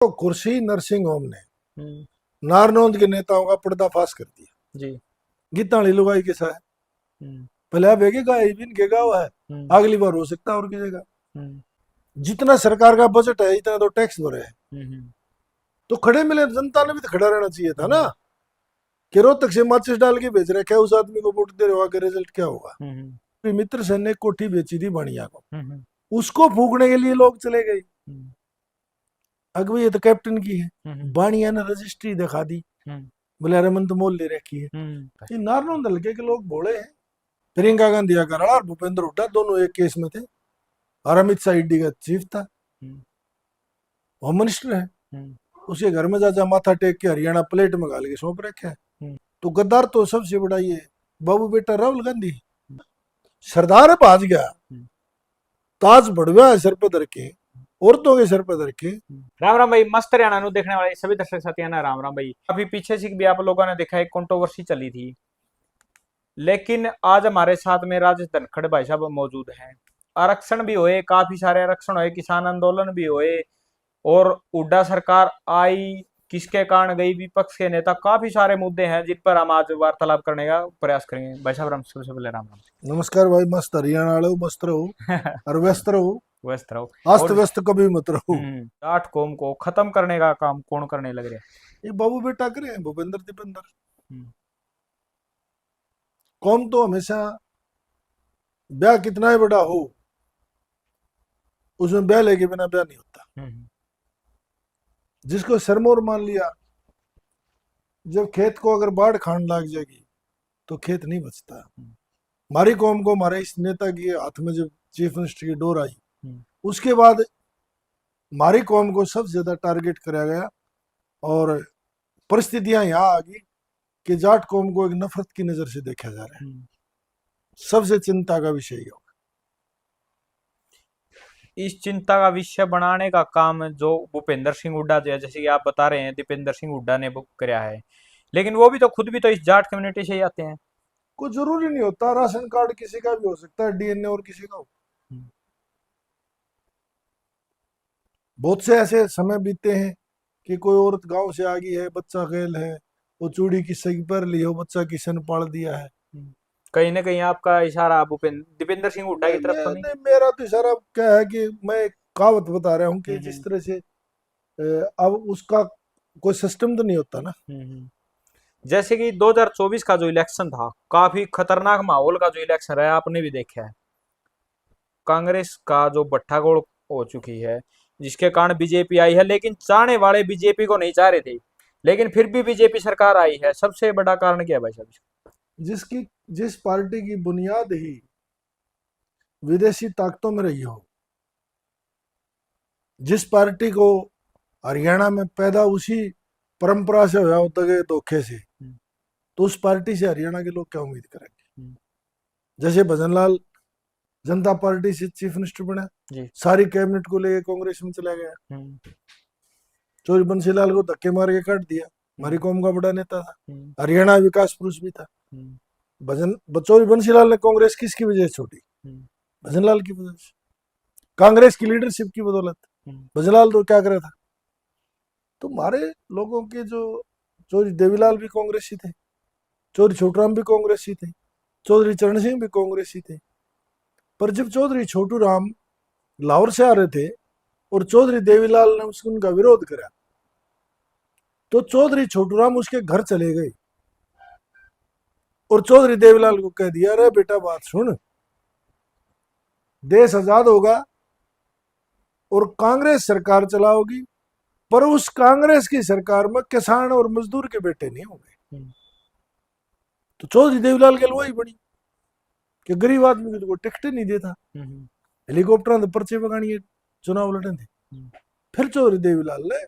तो कुर्सी nursing home ने हम्म, नारनौंद के नेताओं का पर्दाफाश कर दिया। जी। गीताली लुगाई के साथ हम्म, पहले आप एक बिन के गाँव है, हम्म, अगली बार हो सकता है और की जगह। हम्म, जितना सरकार का बजट है इतना तो टैक्स भरे है, हम्म, तो खड़े मिले जनता ने भी तो खड़ा रहना चाहिए था ना। हम्म, कि रोहतक से माचिस डाल के भेज रहे, क्या उस आदमी को वोट दे रहे हो, आगे रिजल्ट क्या होगा। हम्म, फिर मित्र सेन ने कोठी बेची थी बणिया को, हम्म, उसको फूकने के लिए लोग चले गए। हम्म, अगवे ये तो कैप्टन की है, हम्म, बाणिया ने रजिस्ट्री दिखा दी, हम्म, बोले अरे मन तो मोल ले रखी है। हम्म, ये नारनौंद हल्के के लोग भोले हैं। प्रियंका गांधी का कराड़ा और भूपेंद्र हुड्डा दोनों एक केस में थे, और अमित शाह ईडी का चीफ था, हम्म, होम मिनिस्टर है। हम्म, उसके घर में जा माथा टेक के हरियाणा प्लेट में गाल के सौंप रखे है। हम्म, तो गद्दार तो सबसे बड़ा ये बाबू बेटा राहुल गांधी। सरदार भाज गया, हम्म, ताज बढ़वा है सर पर धर के, औरतों के सर पर धर के। राम राम भाई, मस्त हरियाणा नु देखने वाले सभी दर्शक साथियों ना राम राम भाई। अभी पीछे से भी आप लोगों ने देखा एक कंट्रोवर्सी चली थी, लेकिन आज हमारे साथ में राजेश धनखड़ भाई साहब मौजूद हैं। आरक्षण भी हुए, काफी सारे आरक्षण हुए, किसान आंदोलन भी हुए, और हुड्डा सरकार आई किसके कारण गई, विपक्ष के नेता, काफी सारे मुद्दे हैं जिन पर हम आज वार्तालाप करने का प्रयास करेंगे। भाई साहब, राम सबसे पहले राम नमस्कार भाई, मस्त हरियाणा वाले हो, मस्त रहो राम। और व्यस्त रहो, व्यस्त रहो। अस्त और व्यस्त कभी मत रहो। जाट कौम को खत्म करने का काम कौन करने लग रहे ये बाबू बेटा करे भूपेंद्र दीपेंद्र। हैं? कौम तो हमेशा ब्याह कितना ही बड़ा हो, उसमें ब्याह लेके बिना ब्याह नहीं होता। हम्म, जिसको सरमोर मान लिया, जब खेत को अगर बाढ़ खान लग जाएगी तो खेत नहीं बचता। हम्म, हमारी कौम को हमारे इस नेता के हाथ में जब चीफ मिनिस्टर की डोर आई, हम्म, उसके बाद हमारी कौम को सबसे ज्यादा टारगेट कराया गया, और परिस्थितियां यहाँ आ गई कि जाट कौम को एक नफरत की नजर से देखा जा रहा है। हम्म। सबसे चिंता का विषय ये होगा। इस चिंता का विषय बनाने का काम जो भूपेंद्र सिंह हुड्डा, जैसे कि आप बता रहे हैं, दीपेंद्र सिंह हुड्डा ने वो कराया है, लेकिन वो भी तो खुद भी तो इस जाट कम्युनिटी से ही आते हैं। कोई जरूरी नहीं होता, राशन कार्ड किसी का भी हो सकता है, डीएनए और किसी का हो। हम्म, बहुत से ऐसे समय बीते हैं कि कोई औरत गांव से आ गई है, बच्चा गैल है, वो चूड़ी किसी की पर ली हो, बच्चा किसी ने पाल दिया है। हम्म। कहीं ना कहीं आपका इशारा भूपेंद्र दीपेंद्र सिंह हुड्डा की नहीं, तरफ तो नहीं? मेरा तो इशारा क्या है कि मैं एक कहावत बता रहा हूँ कि जिस हम्म, तरह से अब उसका कोई सिस्टम तो नहीं होता ना। हम्म। जैसे कि 2024 का जो इलेक्शन था, काफी खतरनाक माहौल का जो इलेक्शन रहा, आपने भी देखा है। कांग्रेस का जो भट्टागोड़ हो चुकी है, जिसके कारण बीजेपी आई है, लेकिन चाहने वाले बीजेपी को नहीं चाह रहे थे, लेकिन फिर भी बीजेपी सरकार आई है। सबसे बड़ा कारण क्या है भाई साहब? जिसकी जिस पार्टी की बुनियाद ही विदेशी ताकतों में रही हो, जिस पार्टी को हरियाणा में पैदा उसी परंपरा से हुआ होता है धोखे से, हम्म, तो उस पार्टी से हरियाणा के लोग क्या उम्मीद करेंगे। हम्म, जैसे भजनलाल जनता पार्टी से चीफ मिनिस्टर बना, जी। सारी कैबिनेट को लेकर कांग्रेस में चला गया। हम्म, चौधरी बंसीलाल को धक्के मार के काट दिया, हमारी हम्म, कौम का बड़ा नेता था, हम्म, हरियाणा विकास पुरुष भी था। हम्म, भजन चौधरी बंसीलाल ने कांग्रेस किसकी वजह से छोड़ी? हम्म, भजनलाल की वजह से, कांग्रेस की लीडरशिप की बदौलत। हम्म, भजनलाल तो क्या करा था। तो हमारे लोगों के जो चौधरी देवीलाल भी कांग्रेसी थे, चौधरी छोटूराम भी कांग्रेसी थे, चौधरी चरण सिंह भी कांग्रेसी थे। पर जब चौधरी छोटू राम लाहौर से आ रहे थे और चौधरी देवीलाल ने उसको उनका विरोध करा, तो चौधरी छोटूराम उसके घर चले गए और चौधरी देवीलाल को कह दिया, अरे बेटा बात सुन, देश आजाद होगा और कांग्रेस सरकार चलाओगी, पर उस कांग्रेस की सरकार में किसान और मजदूर के बेटे नहीं होंगे। हम्म, तो चौधरी देवीलाल की वही बनी कि गरीब आदमी को तो कोई टिकट नहीं देता, हम्म, हेलीकॉप्टर पर्चे पकानी है, चुनाव लड़े थे। हम्म, फिर चौधरी देवीलाल ने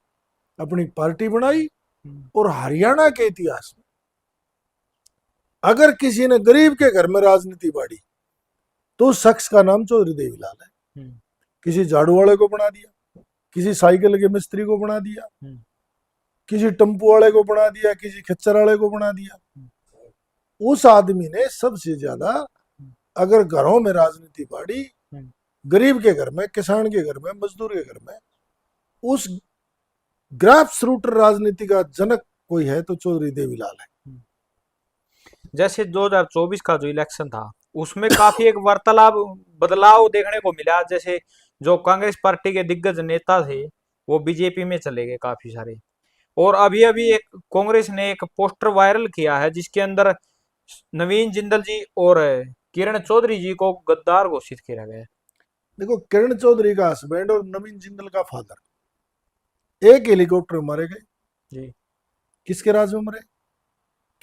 अपनी पार्टी बनाई, हम्म, और हरियाणा के इतिहास में अगर किसी ने गरीब के घर में राजनीति बाड़ी तो उस शख्स का नाम चौधरी देवीलाल है। हम्म, किसी झाड़ू वाले को बना दिया, किसी साइकिल के मिस्त्री को बना दिया, हम्म, किसी टेम्पो वाले को बना दिया, किसी खच्चर वाले को बना दिया। उस आदमी ने सबसे ज्यादा अगर घरों में राजनीति बाड़ी, हम्म, गरीब के घर में, किसान के घर में, मजदूर के घर में, उस ग्रास रूट राजनीति का जनक कोई है तो चौधरी देवीलाल है। जैसे 2024 का जो इलेक्शन था उसमें काफी एक वार्तालाप बदलाव देखने को मिला। जैसे जो कांग्रेस पार्टी के दिग्गज नेता थे वो बीजेपी में चले गए काफी सारे। और अभी अभी एक कांग्रेस ने एक पोस्टर वायरल किया है जिसके अंदर नवीन जिंदल जी और किरण चौधरी जी को गद्दार घोषित किया गया है। देखो, किरण चौधरी का हस्बैंड और नवीन जिंदल का फादर एक हेलीकॉप्टर में मारे गए। जी। किसके राज में मरे?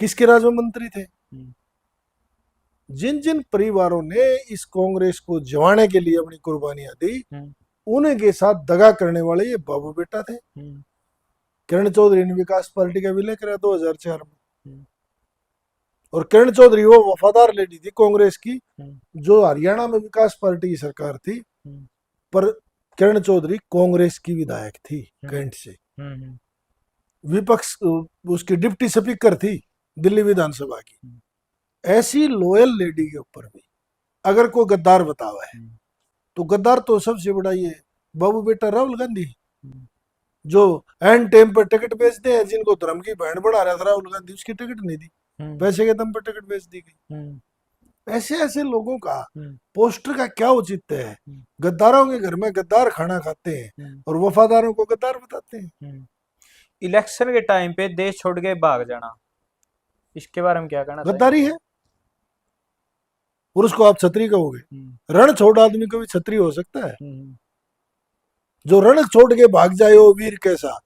किसके राज में मंत्री थे? हम्म, जिन जिन परिवारों ने इस कांग्रेस को जिवाने के लिए अपनी कुर्बानियां दी, हम्म, उन्हीं के साथ दगा करने वाले ये बाबू बेटा थे। हम्म, किरण चौधरी ने विकास पार्टी का विलय करा 2004 में। हम्म, और किरण चौधरी वो वफादार लेडी थी कांग्रेस की हम्म, जो हरियाणा में विकास पार्टी की सरकार थी, हम्म, पर किरण चौधरी कांग्रेस की विधायक थी कैंट से। हम्म, विपक्ष उसकी डिप्टी स्पीकर थी दिल्ली विधानसभा की। ऐसी लॉयल लेडी के ऊपर भी अगर कोई गद्दार बतावा है तो गद्दार तो सबसे बड़ा ये बाबू बेटा राहुल गांधी, जो एंड टाइम पर टिकट बेचते हैं। जिनको धर्म की बहन बना रहा था राहुल गांधी, उसकी टिकट नहीं दी, पैसे के दम पर टिकट बेच दी गई। ऐसे ऐसे लोगों का पोस्टर का क्या औचित्य है? गद्दारों के घर में गद्दार खाना खाते हैं और वफादारों को गद्दार बताते हैं। इलेक्शन के टाइम पे देश छोड़ के भाग जाना, इसके बारे में क्या कहना गद्दारी है। और उसको आप छतरी कहोगे? चाहिए? रण छोड़ आदमी कभी छतरी हो सकता है? जो रण छोड़ के भाग जाए वो वीर कैसा,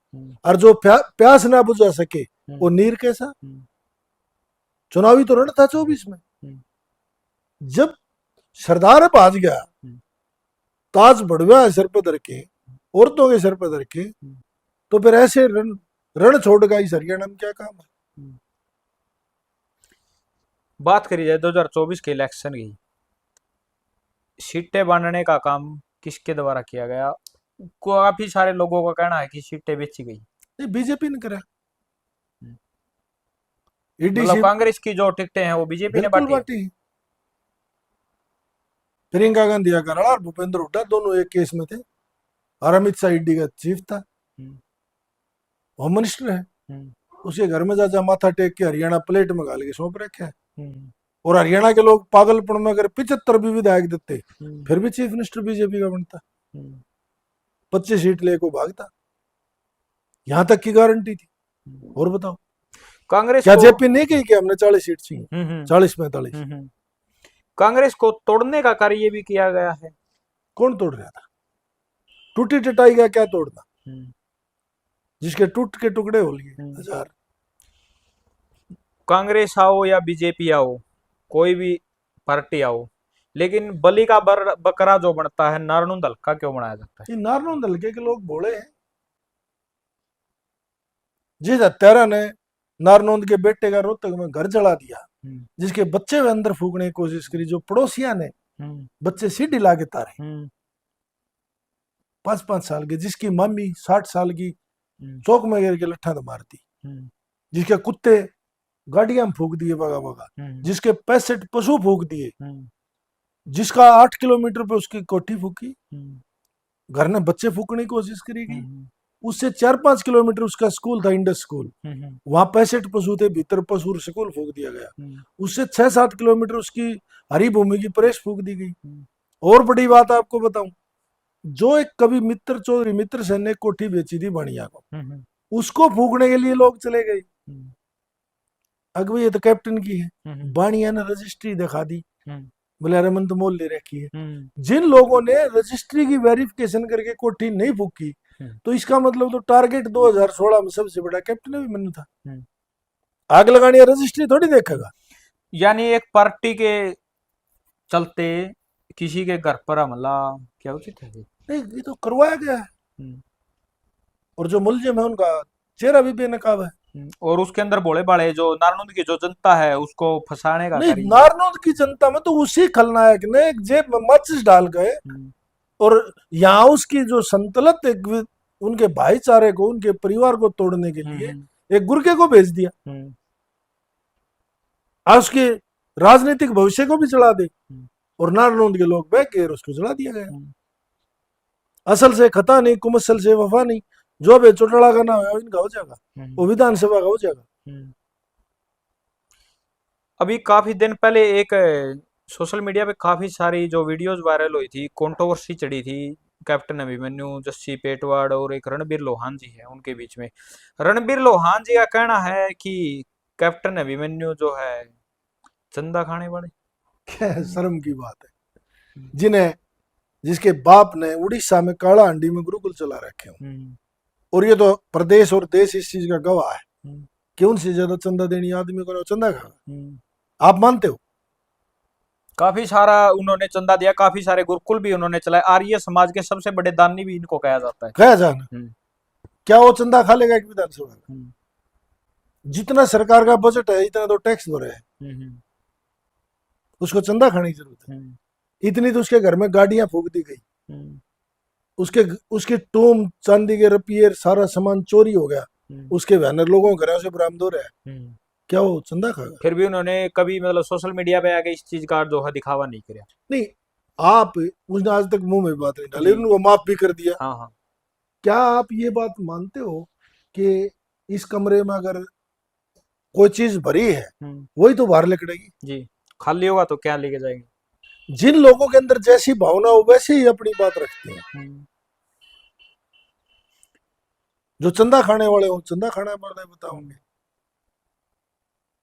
और जो प्यास ना बुझा सके वो नीर कैसा। चुनावी तो रण था 24 में। जब सरदार भाज गया, ताज बढ़वा सिर पर धर के, औरतों के सिर पर धर के, तो फिर ऐसे रण छोड़ गया इस हरियाणा में क्या काम है? बात करी जाए 2024 के इलेक्शन की, सीटें बांटने का काम किसके द्वारा किया गया? काफी सारे लोगों का कहना है कि सीटें बेची गई। ये बीजेपी ने करा। मतलब कांग्रेस की जो टिकटें हैं वो बीजेपी ने बिल्कुल बांटी। बांटी। प्रियंका गांधी अग्रवाल और भूपेंद्र हुड्डा दोनों एक केस में थे, और अमित शाह ईडी का चीफ था, होम मिनिस्टर है। उसके घर में जा माथा टेक के हरियाणा प्लेट में गाल के सौंप रखे है। और हरियाणा के लोग पागलपन में अगर 75 भी विधायक देते फिर भी चीफ मिनिस्टर बीजेपी का बनता, 25 सीट लेको भागता, यहां तक की गारंटी थी। और बताओ, कांग्रेस क्या को जेपी नहीं कही कि हमने 40 सीट चाहिए? 40-45। कांग्रेस को तोड़ने का कार्य भी किया गया है। कौन तोड़ रहा था? टूटी टटाई का क्या तोड़ना? जिसके टूट के टुकड़े हो लिए हजार। कांग्रेस आओ या बीजेपी आओ, कोई भी पार्टी आओ, लेकिन बलि का बकरा जो बनता है नारनूंद हल्का क्यों बनाया जाता है? ये नारनूंद हल्के के लोग भोले हैं। जिस हत्यारा ने नारनूंद के बेटे का रोहतक में घर जला दिया, जिसके बच्चे वे अंदर फूकने की कोशिश करी, जो पड़ोसिया ने बच्चे सीढ़ी लाके तारे 5-5 साल के, जिसकी मम्मी 60 साल की चौक में गिर के लट्ठा तो मारती, जिसके कुत्ते गाड़ियां में फूक दिए बगा बगा, जिसके 65 पशु फूक दिए, जिसका 8 किलोमीटर पे उसकी कोठी फूकी, घर ने बच्चे फूकने की कोशिश करी गई। उससे 4-5 किलोमीटर उसका स्कूल था, इंडस स्कूल, वहां 65 पशु थे, भीतर पशु स्कूल फूक दिया गया। उससे 6-7 किलोमीटर उसकी हरी भूमि की प्रेस फूक दी गई। और बड़ी बात आपको बताऊं, जो एक कभी मित्र चौधरी मित्र सेन ने कोठी बेची थी बणिया को, उसको फूकने के लिए लोग चले गए। अगर ये तो कैप्टन की है, बाणिया ने रजिस्ट्री दिखा दी, बोले अरे मन तो मोल ले रखी है। जिन लोगों ने रजिस्ट्री की वेरिफिकेशन करके कोठी नहीं फूकी, तो इसका मतलब तो टारगेट 2016 में सबसे बड़ा कैप्टन भी मनु था। आग लगानी है, रजिस्ट्री थोड़ी देखेगा। यानी एक पार्टी के चलते किसी के घर पर हमला क्या उचित है? नहीं, ये तो करवाया गया है। और जो मुलजिम है उनका चेहरा भी बेनकाब है। और उसके अंदर भोले भाले जो नारनूंद की जो जनता है उसको फंसाने का नहीं, नारनूंद की जनता में तो उसी खलनायक ने एक जेब में माचिस डाल गए और यहाँ उसकी जो संतलत उनके भाईचारे को, उनके परिवार को तोड़ने के लिए एक गुर्गे को भेज दिया, आज उसके राजनीतिक भविष्य को भी चढ़ा दे। और नारनूंद के लोग बह के उसको जला दिया गया। असल से खता नहीं, कुमसल से वफा नहीं, जो अब चौटाला का नाम है इनका हो जाएगा, वो विधानसभा का हो जाएगा। अभी काफी दिन पहले एक सोशल मीडिया पे काफी सारी जो वीडियोस वायरल हुई थी, कंट्रोवर्सी चढ़ी थी कैप्टन अभिमन्यु, जस्सी पेटवाड़ और एक रणबीर लोहान जी है उनके बीच में। रणबीर लोहान जी का कहना है कि कैप्टन अभिमन्यु जो है चंदा खाने वाले। क्या शर्म की बात है, जिसके बाप ने उड़ीसा में काला हांडी में गुरुकुल चला रखे हो, और ये तो प्रदेश और देश इस चीज का गवाह है कि उनसे ज्यादा चंदा देनी आदमी को चंदा खाना। आप मानते हो? काफी सारा उन्होंने चंदा दिया, काफी सारे गुरुकुल भी उन्होंने चलाए, आर्य समाज के सबसे बड़े दानी भी इनको कहा जाता है। कहा जाना, क्या वो चंदा खा लेगा एक विधानसभा का? जितना सरकार का बजट है इतना तो टैक्स भरे है, उसको चंदा खाने की जरूरत है? इतनी तो उसके घर में गाड़ियां फूक दी गई, उसके टोम चांदी के रुपये सारा सामान चोरी हो गया, उसके बैनर लोगों के घरों से बरामद हो रहा है, क्या वो चंदा खाएगा? फिर भी उन्होंने कभी मतलब सोशल मीडिया पे आके इस चीज का जो है दिखावा नहीं किया। नहीं, आप उसने आज तक मुंह में बात नहीं डाली, उनको माफ भी कर दिया। हाँ हाँ। क्या आप ये बात मानते हो कि इस कमरे में अगर कोई चीज भरी है वही तो बाहर निकलेगी? जी, खाली होगा तो क्या लेके जाएंगे? जिन लोगों के अंदर जैसी भावना हो वैसे ही अपनी बात रखते हैं। जो चंदा खाने वाले हो चंदा खाने वाले बताओगे,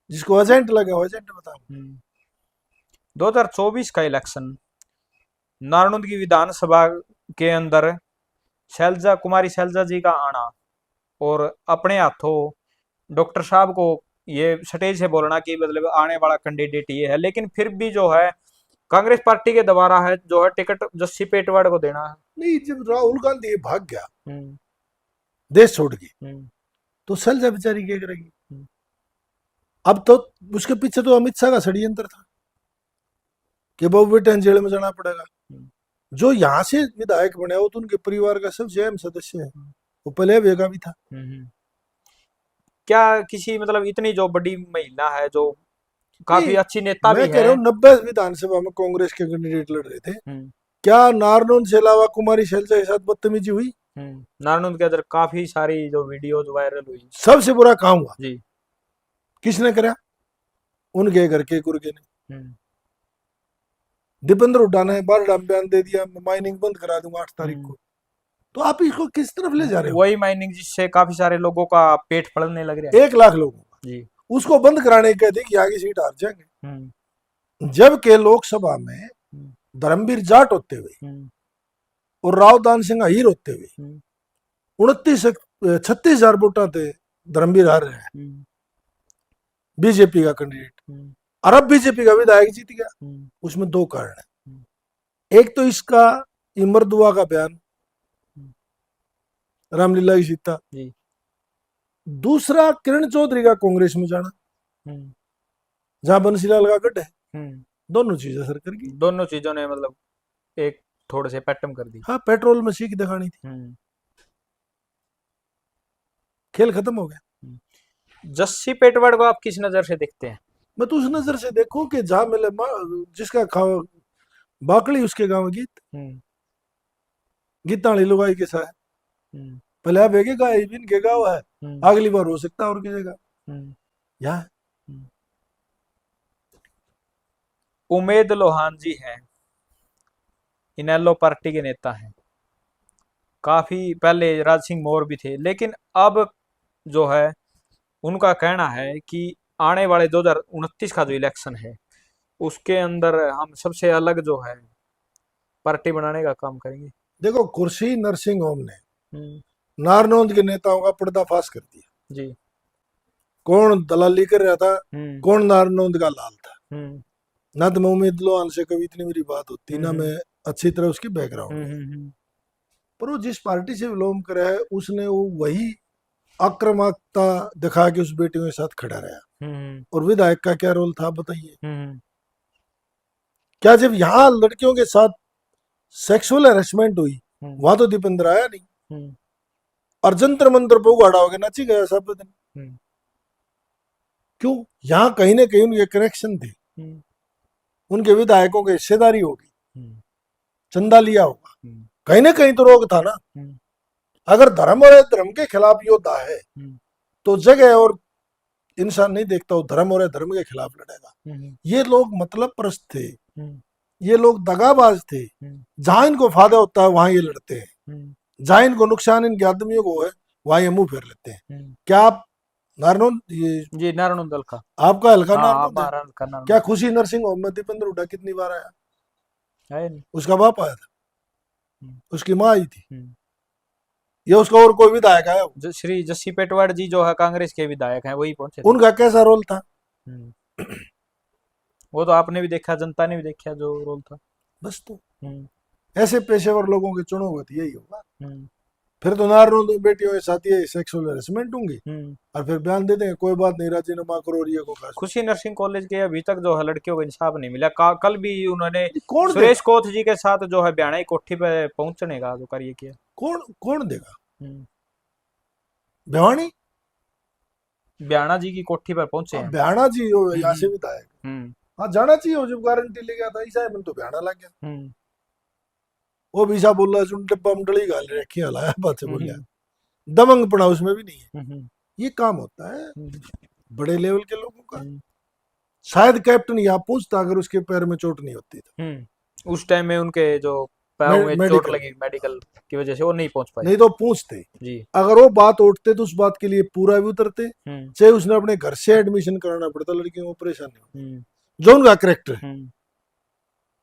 जिसको एजेंट लगे हो एजेंट बताओ। 2024 का इलेक्शन, नारनौंद की विधानसभा के अंदर शैलजा कुमारी शैलजा जी का आना और अपने हाथों डॉक्टर साहब को ये स्टेज से बोलना कि मतलब आने वाला कैंडिडेट ये है, लेकिन फिर भी जो है कांग्रेस पार्टी के द्वारा है जो है टिकट जस्सी पेटवाड़ को देना है। नहीं, जब राहुल गांधी भाग गया देश छोड़ के, तो शैलजा बेचारी क्या करेगी? अब तो उसके पीछे तो अमित शाह का षड्यंत्र था कि बाबू बेटे जेल में जाना पड़ेगा। जो यहाँ से विधायक बने वो तो उनके परिवार का सबसे अहम सदस्य है, वो पहले वेगा भी था। क्या किसी मतलब इतनी जो बड़ी महिला है जो काफी अच्छी नेता भी मैं कह रहा है। हूँ 90 विधानसभा में कांग्रेस के कैंडिडेट लड़ रहे थे, क्या नारनौंद से अलावा कुमारी शैलजा के साथ बदतमीजी हुई? नारनौंद के अंदर काफी सारी जो वीडियोज वायरल हुई, सबसे बुरा काम हुआ जी किसने करा? उनके घर के कुर्गे ने। दीपेंद्र हुड्डा ने बार बयान दे दिया, माइनिंग बंद करा दूंगा 8 तारीख को। तो आप इसको किस तरफ ले जा रहे हो? वही माइनिंग जिससे काफी सारे लोगों का पेट फड़ने लग रहा है। 1 लाख लोगों का जी, उसको बंद कराने के कहते कि आगे सीट हार जाएंगे। जबकि लोकसभा में धर्मवीर जाट होते हुए और राव दान सिंह अहीर होते हुए 36,000 वोटा थे धर्मवीर हार रहे हैं, बीजेपी का कैंडिडेट। और अब बीजेपी का विधायक जीत गया। उसमें 2 कारण है, एक तो इसका इमरदुआ का बयान, रामलीला की सीता, दूसरा किरण चौधरी का कांग्रेस में जाना जहां बंसीलाल का गढ़ है। दोनों चीजें असर कर गई, दोनों चीजों ने मतलब एक थोड़े से पैटर्न कर दी। हाँ, पेट्रोल में सीख दिखानी थी, खेल खत्म हो गया। जस्सी पेटवाड़ को आप किस नजर से देखते हैं? मैं तो उस नजर से देखूं कि जहां मिले जिसका बाकड़ी उसके गांव गीत, गीताली लुगाई के साथ पहले आप एक गाय बिन के गाँव है, अगली बार हो सकता है और की जगह यहाँ। उमेद लोहान जी हैं, इनेलो पार्टी के नेता हैं, काफी पहले राज सिंह मोर भी थे, लेकिन अब जो है उनका कहना है कि आने वाले 2029 का जो इलेक्शन है उसके अंदर हम सबसे अलग जो है पार्टी बनाने का काम करेंगे। देखो, कुर्सी नरसिंह होम ने नारनौंद के नेताओं का पर्दाफाश कर दिया जी। कौन दलाली कर रहा था, कौन नारनौंद का लाल था। ना तो मैं उम्मीद लोहान से कभी इतनी मेरी बात होती, ना मैं अच्छी तरह उसकी बैकग्राउंड, पर वो जिस पार्टी से बिलोंग कर रहा है उसने वो वही आक्रामकता दिखा के उस बेटियों के साथ खड़ा रहा। और विधायक का क्या रोल था बताइए? क्या जब यहाँ लड़कियों के साथ सेक्सुअल हैरेसमेंट हुई वहां तो दीपेंद्र आया नहीं, और जंतर मंतर पे उगाड़ा हो गया, नाची गया सब दिन। क्यों? यहाँ कहीं ना कहीं उनके कनेक्शन थे, उनके विधायकों की हिस्सेदारी होगी, चंदा लिया होगा, कहीं ना कहीं तो रोग था ना। अगर धर्म और धर्म के खिलाफ योद्धा है तो जगह और इंसान नहीं देखता, वो धर्म और धर्म के खिलाफ लड़ेगा। ये लोग मतलब परस्त थे, ये लोग दगाबाज थे। जहां इनको फायदा होता है वहां ये लड़ते हैं, जहां इनको नुकसान इनके आदमियों को है वहां ये मुंह फेर लेते हैं। क्या आप नारनौंद, ये जी नारायण दल का आपका हल्का हाँ, नारनौंद है? नारायण का नारायण क्या खुशी नरसिंह होम में दीपेंद्र हुड्डा कितनी बार आया? है नहीं। उसका बाप आया था, उसकी माँ आई थी, हम्म। या उसका और कोई विधायक आया? जो श्री जस्सी पेटवाड़ जी जो है कांग्रेस के विधायक हैं वही पहुंचे थे। उनका कैसा रोल था? हम्म। वो तो आपने भी देखा, जनता ने भी देखा जो रोल था। बस तो हम्म। ऐसे पेशेवर लोगों के चुनो हुए तो यही होगा। हम्म। फिर तो नारनौंद बेटियों के साथ ये सेक्सुअल हेरेसमेंट होंगी हम्म। और फिर बयान दे देंगे कोई बात नहीं, राजीनामा करो और ये को खास। खुशी नर्सिंग कॉलेज के अभी तक जो है लड़कियों को इंसाफ नहीं मिला। कल भी उन्होंने कौन सुरेश देगा? कोथ जी के साथ जो है ब्याणा की कोठी पे पहुंचने का जो कार्य किया। कौन कौन देगा? हम्म। भिवानी ब्याणा जी की कोठी पर पहुंचे हैं। भ्याणा जी हो यहाँ से विधायक, हम्म। हाँ जाना चाहिए। वो जब गारंटी ले गया था ईसा मन तो भ्याणा लग गया। हम्म। वो भी ईसा बोल रहा है डिब्बा में डली गाल रखी हलाया बात से बोल हम्म। रहा, दबंग पड़ा उसमें भी नहीं है। हम्म। ये काम होता है बड़े लेवल के लोगों का। हम्म। शायद कैप्टन यहाँ पहुंचता अगर उसके पैर में चोट नहीं होती तो। उस टाइम में उनके जो पैरों में चोट मेडिकल लगी मेडिकल की वजह से वो नहीं पहुंच पाए। नहीं तो पूछते, जी। अगर वो बात उठते तो उस बात के लिए पूरा भी उतरते, हम्म। चाहे उसने अपने घर से एडमिशन कराना पड़ता लड़कियों को, परेशानी हो हम्म। जो उनका करेक्टर है। हम्म।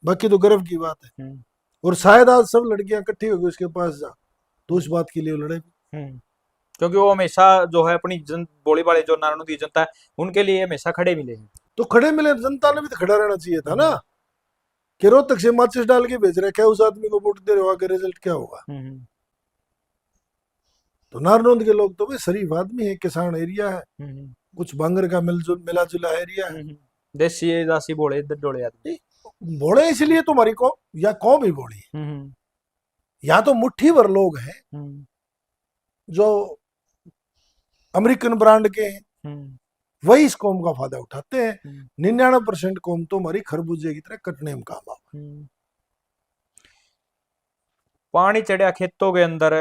बाकी तो गर्व की बात है। हम्म। और शायद आज सब लड़कियां इकट्ठी होगी उसके पास जा तो उस बात के लिए वो लड़े। क्योंकि वो हमेशा जो है अपनी बोली वाले जो नारायण की जनता है उनके लिए हमेशा खड़े मिले हैं। तो खड़े मिले, जनता ने भी तो खड़ा रहना चाहिए था ना। हम्म। कि रोहतक से माचिस डाल के भेज रहे, क्या उस आदमी को वोट दे रहे हो, आगे रिजल्ट क्या होगा? तो नारनौंद के लोग तो भाई शरीफ आदमी है, किसान एरिया है, कुछ बांगर का मिला जुला एरिया है। देसी दासी बोले डोले आदमी बोले इसलिए तुम्हारी कौम या कौम ही बोली है। यहाँ तो मुट्ठी भर लोग हैं जो अमेरिकन ब्रांड के हैं, वही इस कौम का फायदा उठाते हैं। 99% कौम तो हमारी खरबूजे की तरह कटने में काम आ। पानी चढ़िया खेतों के अंदर,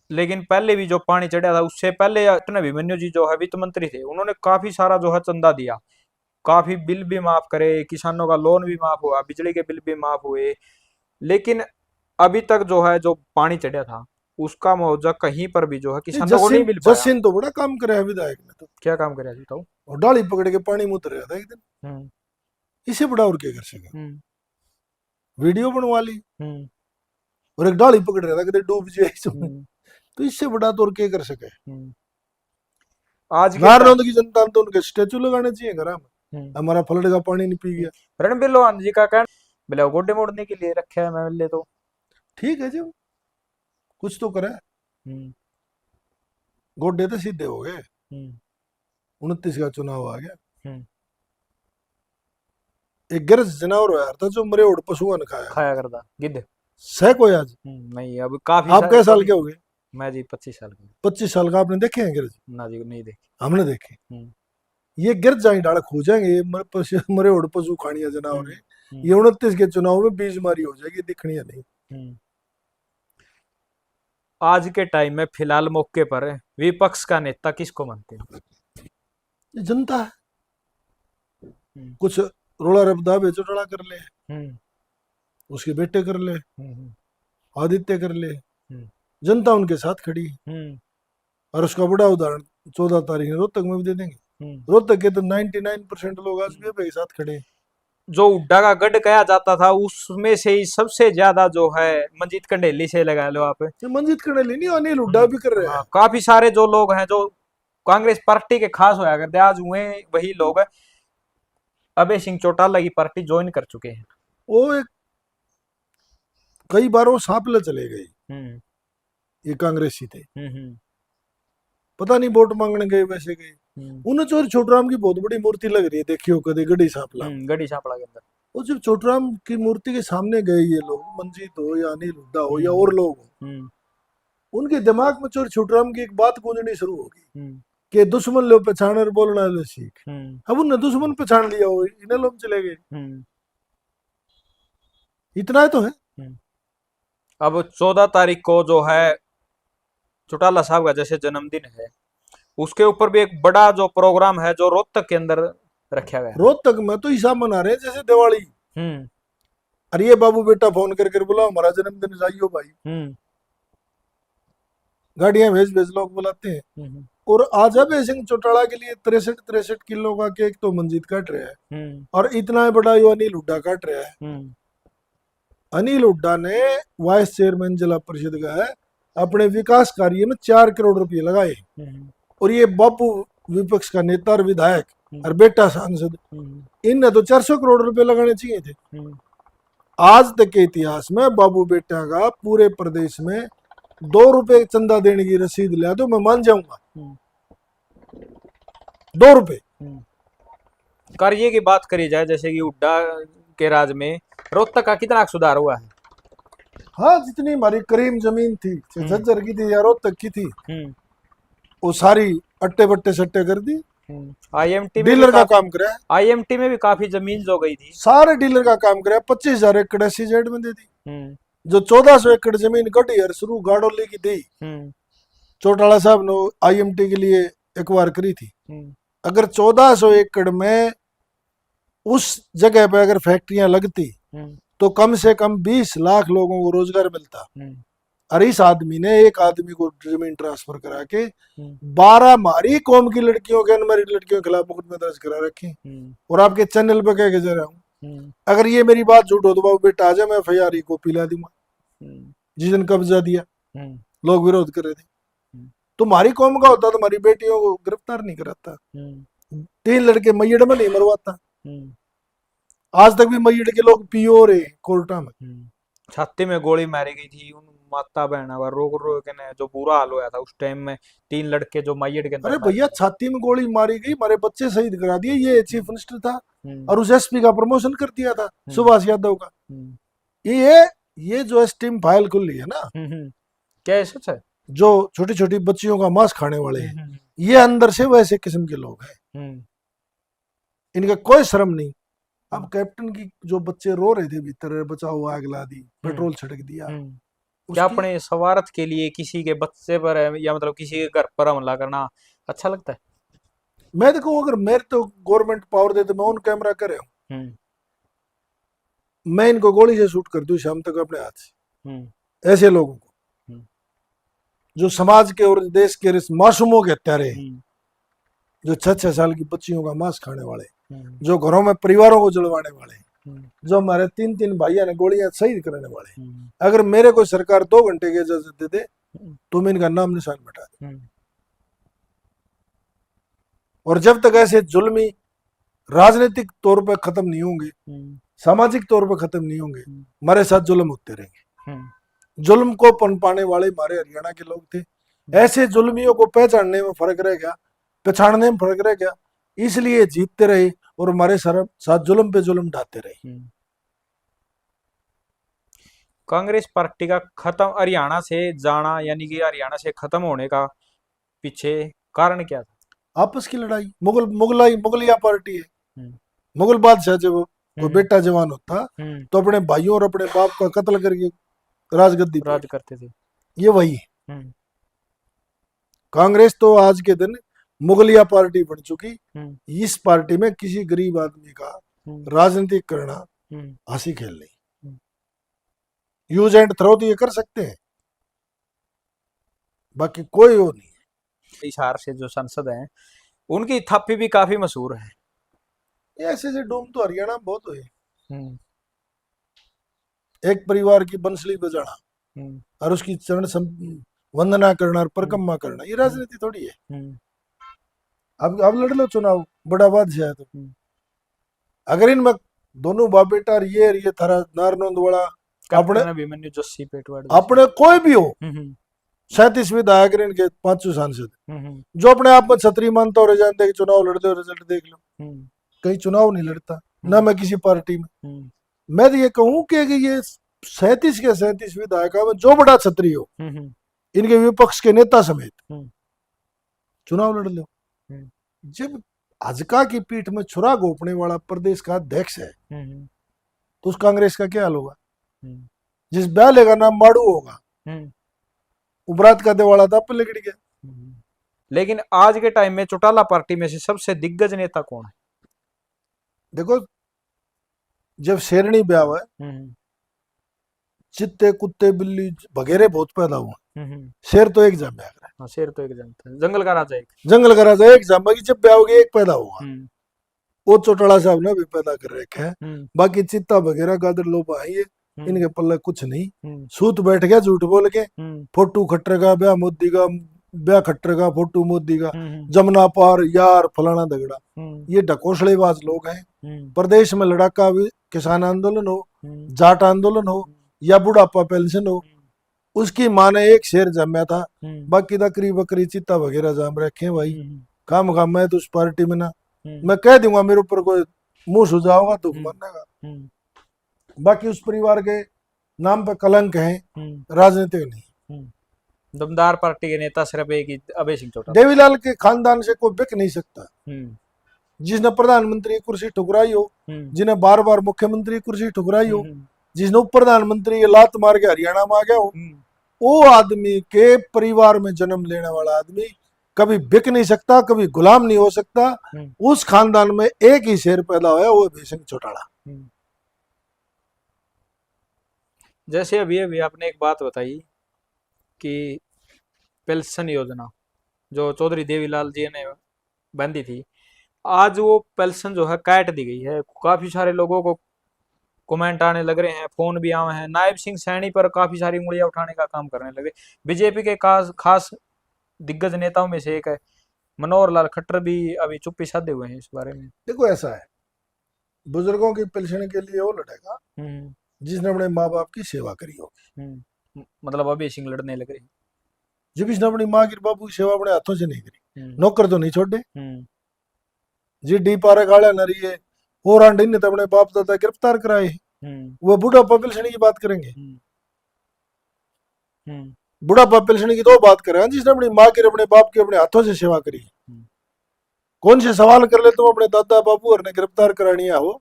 लेकिन पहले भी जो पानी चढ़ा था उससे पहले अटल अभिमन्यु जी जो है वित्त मंत्री थे, उन्होंने काफी सारा जो है चंदा दिया, काफी बिल भी माफ करे, किसानों का लोन भी माफ हुआ, बिजली के बिल भी माफ हुए। लेकिन अभी तक जो है जो पानी चढ़ा था उसका मुआवजा कहीं पर भी जो है किसानों को नहीं मिल पाया। जसिन तो बड़ा काम करे विधायक ने, तो क्या काम करे बताओ? और डाली पकड़ के पानी में उतर रहा था एक दिन, इसे बड़ा और क्या कर सके? वीडियो बनवा ली और एक डाली पकड़ रहा था कि डूब जाए, तो इससे बड़ा तो और क्या कर सके? आज नारनौंद की जनता ने तो उनके स्टेचू लगाने चाहिए घर में, हमारा फ्लड का पानी नहीं पी गया। रणबीर लोहान जी का कहना बोले गोड्डे मोड़ने के लिए रखे है एमएलए, तो ठीक है जी, कुछ तो करे। गोड्डे तो सीधे हो गए, 29 का चुनाव आ गया। एक गिरज जनावर हो यार था जो मरे उड़ पशुओं ने खाया करता गिद्ध सह कोई आज नहीं। अब काफी आप कै साल के हो गए? मैं जी 25 साल का। 25 साल का आपने देखे हैं गिरज? ना जी नहीं देखे। हमने देखे। ये गिरज जाए डाल खो जाएंगे, ये मरे उड़ पशु खानिया जनावर है। ये 29 के चुनाव में बीजमारी हो जाएगी, दिखनी है नहीं। आज के टाइम में फिलहाल मौके पर विपक्ष का नेता किसको मानते हैं? जनता है। कुछ रोला रबदा बेचो टड़ा कर ले, उसके बेटे कर ले, आदित्य कर ले, जनता उनके साथ खड़ी है। और उसका बड़ा उदाहरण 14 तारीख में रोहतक में भी दे देंगे। रोहतक के तो 99% लोग आज भी के साथ खड़े हैं। जो हुड्डा का गढ़ कहा जाता था उसमें से ही सबसे ज्यादा जो है मंजीत कंडेली से लगा लो आप। मंजीत कंडेली नहीं, अनिल हुड्डा भी कर रहे हैं। काफी सारे जो लोग हैं जो कांग्रेस पार्टी के खास होया करते आज हुए वही लोग अभय सिंह चौटाला की पार्टी ज्वाइन कर चुके हैं। वो एक कई बार वो सांपले चले गए, ये कांग्रेसी थे, पता नहीं वोट मांगने गए वैसे गए। उन्हें चोर छोटराम की बहुत बड़ी मूर्ति लग रही है, देखियो कभी गढ़ी सांपला गढ़ी सांपला के अंदर। वो जब छोटराम की मूर्ति के सामने गए ये लोग, मंजीत हो या अनिल हुड्डा हो या और लोग हो, उनके दिमाग में चोर छोटराम की एक बात गूंजनी शुरू होगी कि दुश्मन लो पहचान और बोलना लो सीख। अब उन्हें दुश्मन पहचान लिया हो, इन्हें लोग चले गए। इतना ही तो है। अब 14 तारीख को जो है चौटाला साहब का जैसे जन्मदिन है, उसके ऊपर भी एक बड़ा जो प्रोग्राम है जो रोहतक के अंदर रखा गया है। रोहतक में तो हिसाब मना रहे हैं जैसे दिवाली। हम्म अरे ये बाबू बेटा फोन कर बुलाओ, हमारा जन्मदिन जाइयो भाई, हम्म गाड़ियां भेज भेज लोग बुलाते हैं। हम्म और आज अभय सिंह चौटाला के लिए 63 किलो का केक तो मंजीत काट रहा है, हम्म और इतना बड़ा यो अनिल हुड्डा काट रहा है। हम्म अनिल हुड्डा ने वाइस चेयरमैन जिला परिषद का है, अपने विकास कार्य में 4 करोड़ रुपए लगाए, हम्म और ये बापू विपक्ष का नेता और विधायक और बेटा सांसद, हम्म इनने तो 400 करोड़ रुपए लगाने चाहिए थे। हम्म आज तक के इतिहास में बाबू बेटा का पूरे प्रदेश में 2 रुपए चंदा देने की रसीद लिया तो मैं मान जाऊंगा। हम्म 2 रुपए। कार्य की बात करी जाए, जैसे कि हुड्डा के राज में रोहतक का कितना सुधार हुआ है। हाँ, जितनी हमारी करीम जमीन थी, झज्जर की थी या रोहतक की थी, वो सारी अट्टे बट्टे सट्टे कर दी, आईएमटी में डीलर का काम करे। आईएमटी में भी काफी जमीन जो गई थी। सारे डीलर का काम करे, 25,000 एकड़ SEZ में दे दी। हम्म जो 1400 एकड़ जमीन कटी और शुरू गाड़ोली की दी, चौटाला साहब ने IMT के लिए एक बार करी थी। अगर 1400 एकड़ में उस जगह पे अगर फैक्ट्रियां लगती तो कम से कम 20 लाख लोगों को रोजगार मिलता। और इस आदमी ने एक आदमी को जमीन ट्रांसफर करा के 12 हमारी कौम की लड़कियों के, अनमैरिड लड़कियों के खिलाफ मुकदमे दर्ज करा रखे। और आपके चैनल पे कह के जा रहा हूँ, अगर ये मेरी बात झूठ हो तो बाबू बेटा आ जाए, मैं FIR की कॉपी ला दूंगा। जिस दिन कब्जा दिया लोग विरोध कर रहे थे, तुम्हारी कौम का होता तुम्हारी बेटियों को गिरफ्तार नहीं कराता, 3 लड़के मैयड़ में नहीं मरवाता। आज तक भी मैयड़ के लोग पियो रहे कोर्टा में। छाती में गोली मारी गई थी उन माता बहना का, रो रो के ने जो बुरा हाल हुआ था उस टाइम में। 3 लड़के जो मैयड़ के अंदर। अरे भैया, छाती में गोली मारी गई, हमारे बच्चे शहीद करा दिए। ये चीफ मिनिस्टर था और उस SP का प्रमोशन कर दिया था, सुभाष यादव का। ये जो स्टीम फाइल खुली है ना, क्या है सच है? जो छोटी छोटी बच्चियों का मांस खाने वाले हैं, ये अंदर से वैसे किस्म के लोग हैं, इनका कोई शर्म नहीं। अब कैप्टन की जो बच्चे रो रहे थे भीतर, बचाओ आग ला दी, पेट्रोल छिड़क दिया, क्या अपने स्वार्थ के लिए किसी के बच्चे पर या मतलब किसी के घर पर हमला करना अच्छा लगता है? मैं देखो, अगर मेरे तो गवर्नमेंट पावर दे तो मैं ऑन कैमरा करे हूँ, मैं इनको गोली से शूट कर दूं शाम तक अपने हाथ से। ऐसे लोगों को जो समाज के और देश के मासूमों के हत्यारे, जो 6-6 साल की बच्चियों का मांस खाने वाले, जो घरों में परिवारों को जलवाने वाले, जो हमारे 3-3 भाइयों ने गोलियां शहीद करने वाले, अगर मेरे को सरकार 2 घंटे की इजाजत दे दे तो मैं इनका नाम निशान मिटा दे। और जब तक ऐसे जुल्मी राजनीतिक तौर पर खत्म नहीं होंगे, सामाजिक तौर पर खत्म नहीं होंगे, हमारे साथ जुल्म होते रहेंगे। जुल्म को पनपाने वाले हमारे हरियाणा के लोग थे। ऐसे जुल्मियों को पहचानने में फर्क रह गया, पहचानने में फर्क रह गया, इसलिए जीतते रहे और हमारे साथ जुल्म पे जुल्म ढाते रहे। कांग्रेस पार्टी का खत्म हरियाणा से जाना, यानी कि हरियाणा से खत्म होने का पीछे कारण क्या था? आपस की लड़ाई। मुगलिया पार्टी है। मुगल बादशाह जब वो बेटा जवान होता तो अपने भाइयों और अपने बाप का कत्ल करके राजगद्दी राज करते थे। ये वही है। कांग्रेस तो आज के दिन मुगलिया पार्टी बन चुकी। इस पार्टी में किसी गरीब आदमी का राजनीतिक करना हंसी खेल नहीं। यूज एंड थ्रो तो ये कर सकते हैं, बाकी कोई वो नहीं है। हिसार से जो सांसद हैं उनकी थप्पी भी काफी मशहूर है। ऐसे डूम तो हरियाणा में बहुत हुए। एक परिवार की बंसली बजाना और उसकी चरण वंदना करना और परिक्रमा करना, ये राजनीति थोड़ी है। अब लड़ लो चुनाव, बड़ा बादशाह है तो। अगर इनमें दोनों बाप बेटा ये थारा नारनौंद वाला अपने कोई भी हो, 37 विधायक इनके 5 सांसद जो अपने आप में छतरी मानता और जानते कि चुनाव लड़ दो, रिजल्ट देख लो, कहीं चुनाव नहीं लड़ता ना मैं किसी पार्टी में। मैं तो ये कहूं कि ये 37 के 37 विधायक में जो बड़ा छतरी हो, इनके विपक्ष के नेता समेत चुनाव लड़ लो। जब अजका की पीठ में छुरा घोपने वाला प्रदेश का अध्यक्ष है तो उस कांग्रेस का क्या हाल होगा? जिस ब्याले का नाम माड़ू होगा, उपरात का दिवाला था पे लिगड़ गया। लेकिन आज के टाइम में चौटाला पार्टी में से सबसे दिग्गज नेता कौन है? देखो, जब शेरनी ब्याह हुआ है, चित्ते कुत्ते बिल्ली वगैरह बहुत पैदा हुआ, शेर तो एक जम ब्याह हाँ, शेर तो एक जनता है, जंगल का राजा एक। जंगल का राजा एक जम, बाकी जब ब्याह हो गया एक पैदा हुआ, वो चौटाला साहब ने भी पैदा कर रखा है। बाकी चित्ता वगैरह गादर लोग आई है, इनके पल्ले कुछ नहीं। सूत बैठ गया झूठ बोल के, फोटो खट्टर का ब्याह मोदी का, ब्याह खट्टर का फोटो मोदी का, जमुना पार यार फलाना दगड़ा, ये ढकोसलेबाज लोग हैं। प्रदेश में लड़ाका भी किसान आंदोलन हो, जाट आंदोलन हो या बुढ़ापा पेंशन हो, उसकी माँ ने एक शेर जमाया था, बाकी दकरी बकरी चित्ता वगैरह जाम रखे भाई। काम मैं तो उस पार्टी में ना, मैं कह दूंगा मेरे ऊपर कोई मुंह सुझाओगा तो मानेगा, बाकी उस परिवार के नाम पे कलंक है, राजनीतिक नहीं। दमदार पार्टी के नेता सिर्फ एक ही, अभय सिंह चौटाला। देवीलाल के खानदान से कोई बिक नहीं सकता। जिसने प्रधानमंत्री की कुर्सी ठुकराई हो, जिन्हें बार बार मुख्यमंत्री की कुर्सी ठुकराई हो, जिसने उप प्रधानमंत्री के लात मार के हरियाणा में आ गया हो, वो आदमी के परिवार में जन्म लेने वाला आदमी कभी बिक नहीं सकता, कभी गुलाम नहीं हो सकता। उस खानदान में एक ही शेर पैदा हुआ, वो अभय सिंह चौटाला। जैसे अभी अभी आपने एक बात बताई कि पेंशन योजना जो चौधरी देवीलाल जी ने बांधी थी, आज वो पेंशन जो है काट दी गई है। काफी सारे लोगों को कमेंट आने लग रहे हैं, फोन भी आए हैं, नायब सिंह सैनी पर काफी सारी उंगलियां उठाने का काम करने लगे। बीजेपी के खास दिग्गज नेताओं में से एक है मनोहर लाल खट्टर भी अभी चुप्पी साधे हुए हैं इस बारे में। देखो ऐसा है, बुजुर्गों की पेंशन के लिए वो लड़ेगा जिसने अपने माँ बाप की सेवा करी होगी। मतलब अभी सिंह लड़ने लग रहे, जो किसने अपनी माँ की बापू की सेवा अपने हाथों से नहीं करी, नौकर तो नहीं छोड़े। जी डी पारे गाड़ा नरी है, और आंटी ने तो अपने बाप दादा गिरफ्तार कराए, वो बुढ़ापा पेंशन की बात करेंगे। बुढ़ापा पेंशन की तो बात करें जिसने अपनी माँ की अपने बाप की अपने हाथों से सेवा करी। कौन से सवाल कर ले तुम अपने दादा बाबू और ने गिरफ्तार करानी हो,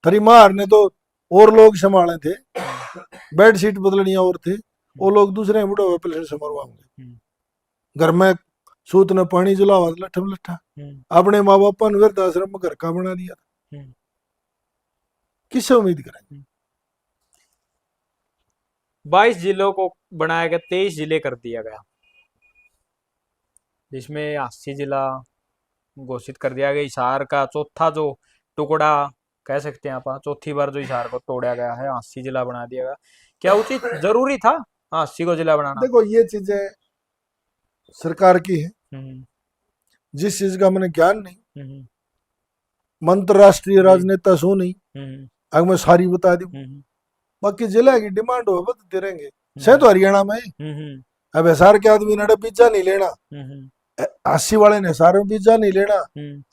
तेरी माँ ने तो और लोग संभाले थे, बेड शीट बदलनिया और थे, वो लोग दूसरे बुढ़ापा पेंशन से मरवाओगे। घर में सूत ने पानी जलावा लट्ठम लट्ठा, अपने माँ बापा ने वृद्धाश्रम में घर का बना दिया था, किससे उम्मीद करेंगे। 22 जिलों को बनाया गया, 23 जिले कर दिया गया, जिसमें 80 जिला घोषित कर दिया गया। हिसार का चौथा जो टुकड़ा कह सकते हैं आप, चौथी बार जो हिसार को तोड़ा गया है, 80 जिला बना दिया गया। क्या उचित जरूरी था 80 को जिला बनाना? देखो ये चीजें सरकार की है, जिस चीज का मैंने ज्ञान नहीं, अंतरराष्ट्रीय राजनेता सो नहीं, अगर मैं सारी बता दूं, बाकी जिला की डिमांड हो बदलते रहेंगे। से तो हरियाणा में अब हिसार के आदमी ने पिज्जा नहीं लेना, हासी वाले ने हिसार में पिज्जा नहीं लेना,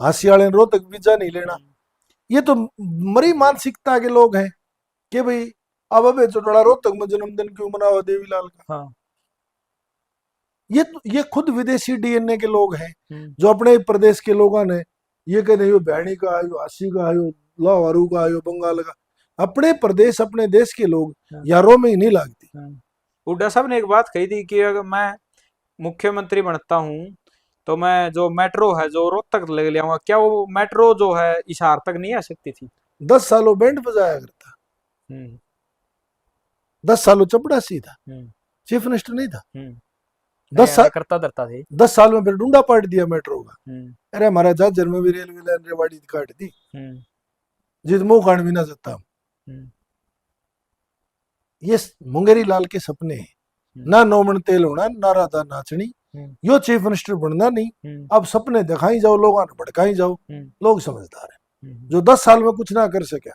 हासी वाले ने रोहतक पिज्जा नहीं लेना। ये तो मरी मानसिकता के लोग हैं कि भाई अब अबे चौटाला रोहतक में जन्मदिन क्यों मनाओ देवीलाल का। ये खुद विदेशी डीएनए के लोग हैं, जो अपने प्रदेश के लोगों ने ये कहते हैं बहनी का आयो, हासी का आयो, लाहौरू का आयो, बंगाल का। अपने प्रदेश अपने देश के लोग यारों में ही नहीं लागती। हुड्डा साहब ने एक बात कही थी कि अगर मैं मुख्यमंत्री बनता हूं तो मैं जो मेट्रो है जो रोहतक तक ले आऊंगा। क्या वो मेट्रो जो है हिसार तक नहीं आ सकती थी? 10 सालों बैंड बजाया करता, 10 सालों चपड़ासी था, चीफ मिनिस्टर नहीं था। 10 साल करता धरता थे, 10 साल में फिर डूंडा पाट दिया मेट्रो का। अरे हमारा झाझर में भी रेलवे लाइन रेवाड़ी काट दी, जित मुंह काट भी ना सकता। ये मुंगेरी लाल के सपने हैं, ना नौमन तेल होना, ना राधा नाचनी, यो चीफ मिनिस्टर बनना नहीं। अब सपने दिखाई जाओ, लोगों ने भड़काई जाओ, लोग समझदार है। जो 10 साल में कुछ ना कर सके,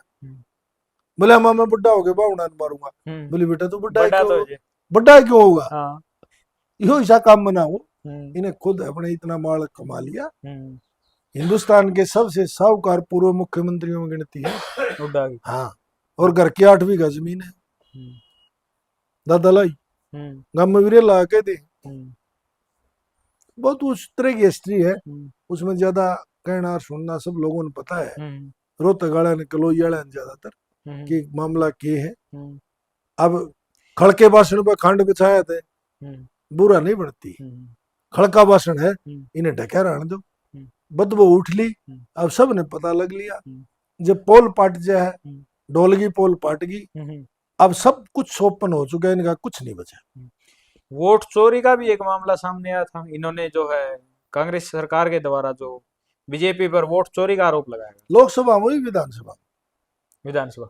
बोले मामा बुढ़ा हो गया बाउना मारूंगा, बोले बेटा तू बुढ़ा क्यों होगा, यो ऐसा काम बनाओ। इन्हें खुद अपने इतना माल कमा लिया। हिंदुस्तान के सबसे साहूकार पूर्व मुख्यमंत्रियों में गिनती है। हाँ, और घर की 8 बीघा जमीन है, दादा लाई गांव में वीरे ला के दे। बहुत उस तरह की हिस्ट्री है, उसमें ज्यादा कहना और सुनना सब लोगों ने पता है। रोहतक वाला ने कलोई वाला ने ज्यादातर कि मामला के है। अब खड़ के भाषण पे खंड बिछाया थे, हम्म, बुरा नहीं बढ़ती। हम्म, खड़ का भाषण है, हम्म, इन्हें ढके रहने दो, हम्म, बदबू उठ ली। हम्म, अब सब ने पता लग लिया, हम्म, जब पोल पाट जा है, हम्म, ढोलगी पोल पाट गई। हम्म, अब सब कुछ सोपन हो चुका है, इनका कुछ नहीं बचा। हम्म। वोट चोरी का भी एक मामला सामने आया था, इन्होंने जो है कांग्रेस सरकार के द्वारा जो बीजेपी पर वोट चोरी का आरोप लगाया गया लोकसभा में हुई, विधानसभा में। विधानसभा।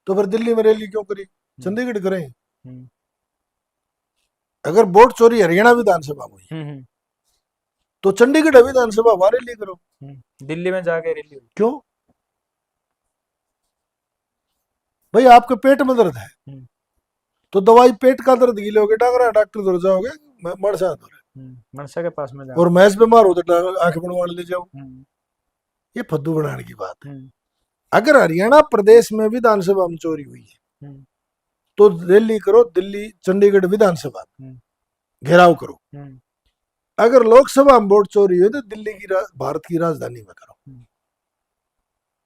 तो फिर दिल्ली में रैली क्यों करी, हम्म, चंडीगढ़ करें। हम्म, अगर वोट चोरी हरियाणा विधानसभा में हुई, हम्म, तो चंडीगढ़ विधानसभा वहां रैली करो। दिल्ली में जाके रैली हुई। क्यों भाई, आपके पेट में दर्द है हम्म, तो दवाई पेट का दर्द की लोगे, डागरा डॉक्टर दूर जाओगे, मरसा दूर। मनसा के पास में और जाना। मैच बीमार हो तो आंख बनवाने ले जाओ। हम्म, ये फद्दू बनाने की बात है। हम्म, अगर हरियाणा प्रदेश में विधानसभा में चोरी हुई है, हम्म, तो रैली करो दिल्ली चंडीगढ़ विधानसभा में, हम्म, घेराव करो। हम्म, अगर लोकसभा में वोट चोरी हुई तो दिल्ली की भारत की राजधानी में करो। हम्म,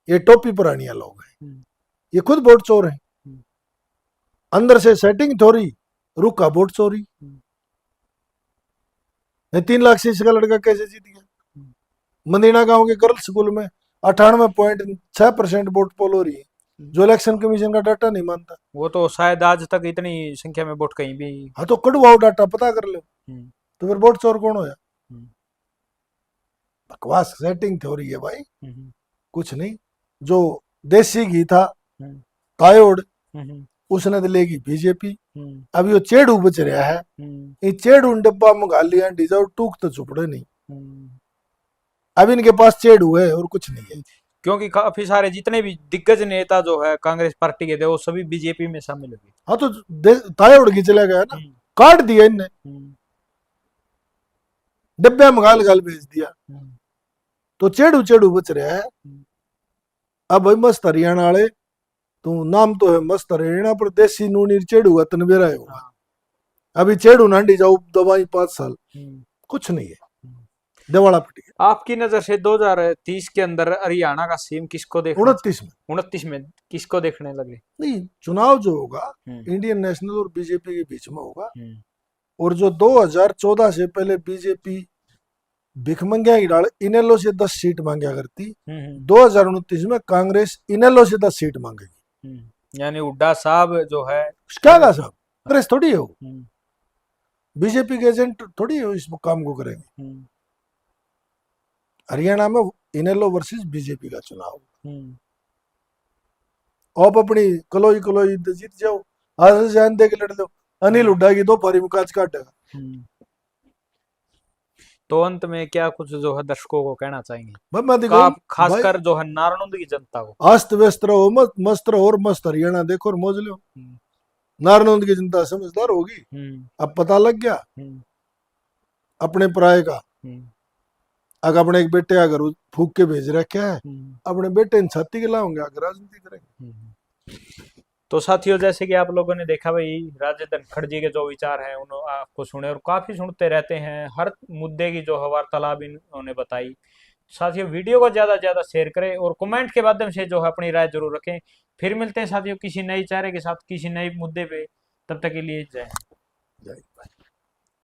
ये टोपी पुरानिया लोग हैं, हम्म, ये खुद वोट चोर हैं। हम्म, अंदर से सेटिंग थोड़ी, रुका वोट चोरी। हम्म, नहीं, 3 लाख से इसका लड़का कैसे जीत गया। हम्म। मंदीना गांव के गर्ल्स स्कूल में 98.6% वोट पोल हो रही है, जो इलेक्शन कमीशन का डाटा नहीं मानता। वो तो शायद आज तक इतनी संख्या में वोट कहीं भी। हाँ तो कटवाओ डाटा, पता कर लो। हम्म, तो फिर वोट चोर कौन होया। हम्म, बकवास सेटिंग थ्योरी है भाई, हम्म, कुछ नहीं। जो देसी घी था हम्म, तायोड़, हम्म, उसने तो लेगी बीजेपी। हम्म, अब यो चेड़ू बच रहा है, हम्म, ये चेड़ू डब्बा मंगा लिया डीजा, टूक तो चुपड़े नहीं। हम्म। अब अब इनके पास चेड़ू है और कुछ नहीं है। क्योंकि काफी सारे जितने भी दिग्गज नेता जो है कांग्रेस पार्टी के थे वो सभी बीजेपी में शामिल हो गए। हाँ तो तायोड़ की चला गया ना, हम्म, काट दिया इनने, हम्म, डब्बे में गाल गाल भेज दिया। हम्म, तो चेड़ू चेड़ू बच रहा है। हम्म। अब भाई मस्त हरियाणा वाले, तो नाम तो है मस्त हरियाणा, पर देसी नूनी चेड़ू तनबेरा होगा। हाँ, अभी चेड़ू नांडी जाओ दवाई 5 साल, हम्म, कुछ नहीं है, हम्म। दिवाला पट गया। आपकी नजर से 2030 के अंदर हरियाणा का सीएम किसको देखना 29 में 29 में किसको देखने लगे? नहीं, चुनाव जो होगा हम्म, इंडियन नेशनल और बीजेपी के बीच में होगा। हम्म, और जो 2014 से पहले बीजेपी भिखमंगिया की डाल इनेलो से 10 सीट मांगा करती, हम्म, 2029 में कांग्रेस इनेलो से 10 सीट मांगेगी। यानी हुड्डा साहब जो है। क्या कहा साहब, कांग्रेस थोड़ी है वो, हम्म, बीजेपी के एजेंट थोड़ी है इस काम को करेंगे। हम्म, हरियाणा में इनेलो वर्सेस बीजेपी का चुनाव। हम्म, आप अपनी कलोई कलोई जीत जाओ, आज जान दे के लड़ लो, अनिल हुड्डा की 2 पारी में काज काटेगा। हम्म। तो अंत में क्या कुछ जो है दर्शकों को कहना चाहेंगे, भाई मैं देखो भाई, खासकर जो है नारायणगढ़ की जनता को? अस्त व्यस्त रहो, मत मस्त रहो और मस्त हरियाणा देखो और मौज लो। हम्म, नारायण की जनता समझदार होगी, हम्म, अब पता लग गया हम्म, अपने पराये का। हम्म, अगर अपने एक बेटे अगर फूक के भेज रखे है, हम्म, अपने बेटे इन छाती के लाओगे आगे राजनीति करेंगे। हम्म। तो साथियों, जैसे कि आप लोगों ने देखा भाई राजे धनखड़ जी के जो विचार हैं उन्होंने आपको सुने और काफी सुनते रहते हैं, हर मुद्दे की जो है वार्तालाप इन्होंने बताई। साथियों, वीडियो को ज्यादा से ज्यादा शेयर करें और कमेंट के माध्यम से जो है अपनी राय जरूर रखें। फिर मिलते हैं साथियों किसी नई चेहरे के साथ किसी नए मुद्दे पे, तब तक के लिए जय हिंद। जय